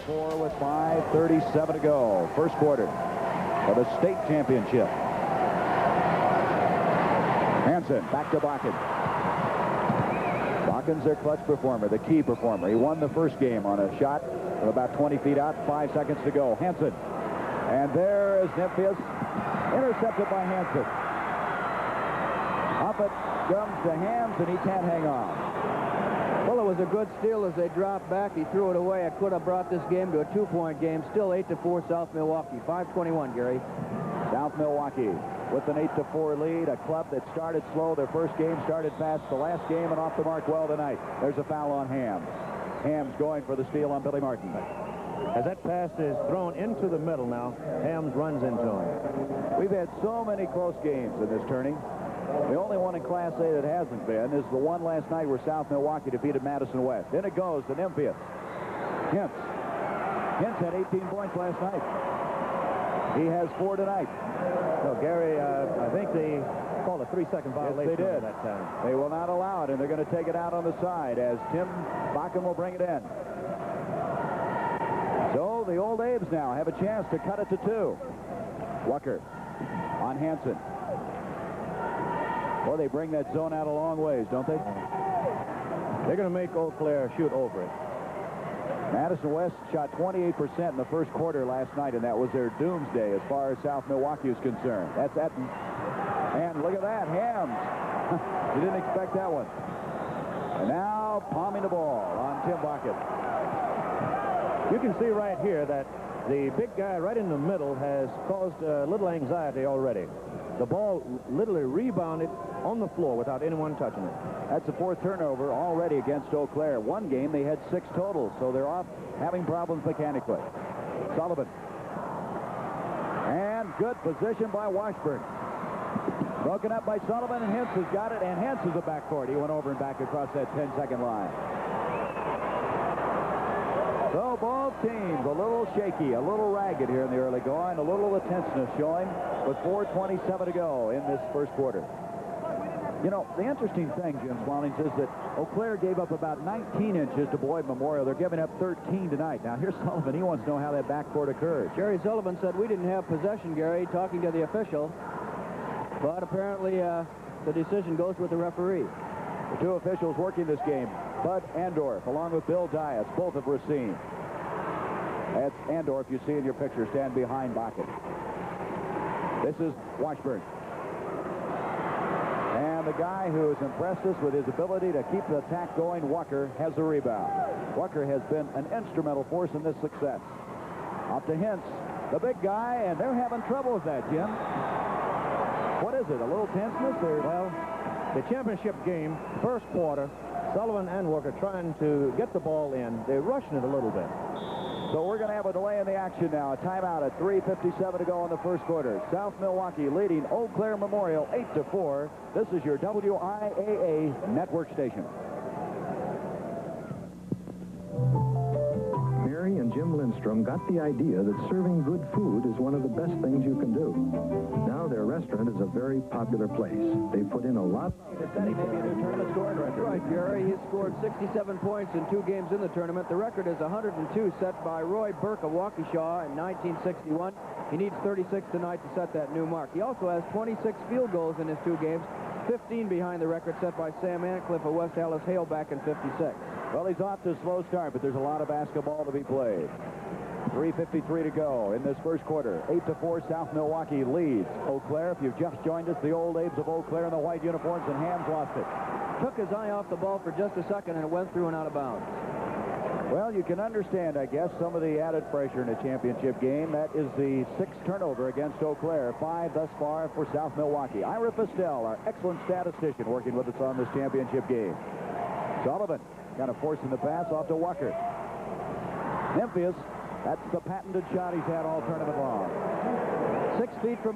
8-4 with 5:37 to go. First quarter of the state championship. Hansen back to Bakken. Bakken's their clutch performer, the key performer. He won the first game on a shot from about 20 feet out, 5 seconds to go. Hansen. And there is Nymphius, intercepted by Hansen. Up it comes to Hams, and he can't hang on. Well, it was a good steal as they dropped back. He threw it away. It could have brought this game to a 2-point game. Still 8-4 South Milwaukee. 5:21, Gary. South Milwaukee with an 8-4 lead. A club that started slow. Their first game started fast the last game and off the mark well tonight. There's a foul on Hams. Hams going for the steal on Billy Martin. As that pass is thrown into the middle now, Hams runs into him. We've had so many close games in this tourney. The only one in Class A that hasn't been is the one last night where South Milwaukee defeated Madison West. In it goes to Nymphius. Hintz. Hintz had 18 points last night. He has 4 tonight. So, Gary, I think they called a 3-second violation. Yes, they did. That time. They will not allow it, and they're going to take it out on the side as Tim Bakken will bring it in. So the Old Abes now have a chance to cut it to 2. Walker on Hansen. Well, they bring that zone out a long ways, don't they? They're going to make Eau Claire shoot over it. Madison West shot 28% in the first quarter last night, and that was their doomsday as far as South Milwaukee is concerned. That's Etten. And look at that, Hams. You didn't expect that one. And now palming the ball on Tim Bakken. You can see right here that the big guy right in the middle has caused a little anxiety already. The ball literally rebounded on the floor without anyone touching it. That's the 4th turnover already against Eau Claire. One game they had 6 total, so they're off having problems mechanically. Sullivan. And good position by Washburn. Broken up by Sullivan, and Hintz has got it, and Hintz is a backcourt. He went over and back across that 10-second line. So both teams a little shaky, a little ragged here in the early going, a little of the tenseness showing with 4:27 to go in this first quarter. You know, the interesting thing, Jim Swallings, is that Eau Claire gave up about 19 inches to Boyd Memorial. They're giving up 13 tonight. Now, here's Sullivan. He wants to know how that backcourt occurred. Jerry Sullivan said we didn't have possession, Gary, talking to the official. But apparently the decision goes with the referee. The 2 officials working this game, Bud Andorf, along with Bill Dias, both of Racine. That's Andorf, you see in your picture, stand behind Bakken. This is Washburn. And the guy who has impressed us with his ability to keep the attack going, Walker, has the rebound. Walker has been an instrumental force in this success. Up to Hintz, the big guy, and they're having trouble with that, Jim. What is it, a little tenseness? Or? Well, the championship game, first quarter, Sullivan and Walker trying to get the ball in. They're rushing it a little bit. So we're going to have a delay in the action now. A timeout at 3:57 to go in the first quarter. South Milwaukee leading Eau Claire Memorial 8-4. This is your WIAA network station. Mary and Jim Lindstrom got the idea that serving good food is one of the best things you can do. Now their restaurant is a very popular place. They put in a lot. It's maybe a new tournament scoring record. Right, Jerry. He scored 67 points in 2 games in the tournament. The record is 102 set by Roy Burke of Waukesha in 1961. He needs 36 tonight to set that new mark. He also has 26 field goals in his 2 games, 15 behind the record set by Sam Ancliffe of West Allis Hale back in 56. Well, he's off to a slow start, but there's a lot of basketball to be played. 3:53 to go in this first quarter. 8-4, South Milwaukee leads Eau Claire. If you've just joined us, the Old Abes of Eau Claire in the white uniforms, and Hams lost it. Took his eye off the ball for just a second, and it went through and out of bounds. Well, you can understand, I guess, some of the added pressure in a championship game. That is the 6th turnover against Eau Claire. 5 thus far for South Milwaukee. Ira Fistel, our excellent statistician, working with us on this championship game. Sullivan kind of forcing the pass off to Walker. Nymphius, that's the patented shot he's had all tournament long. 6 feet from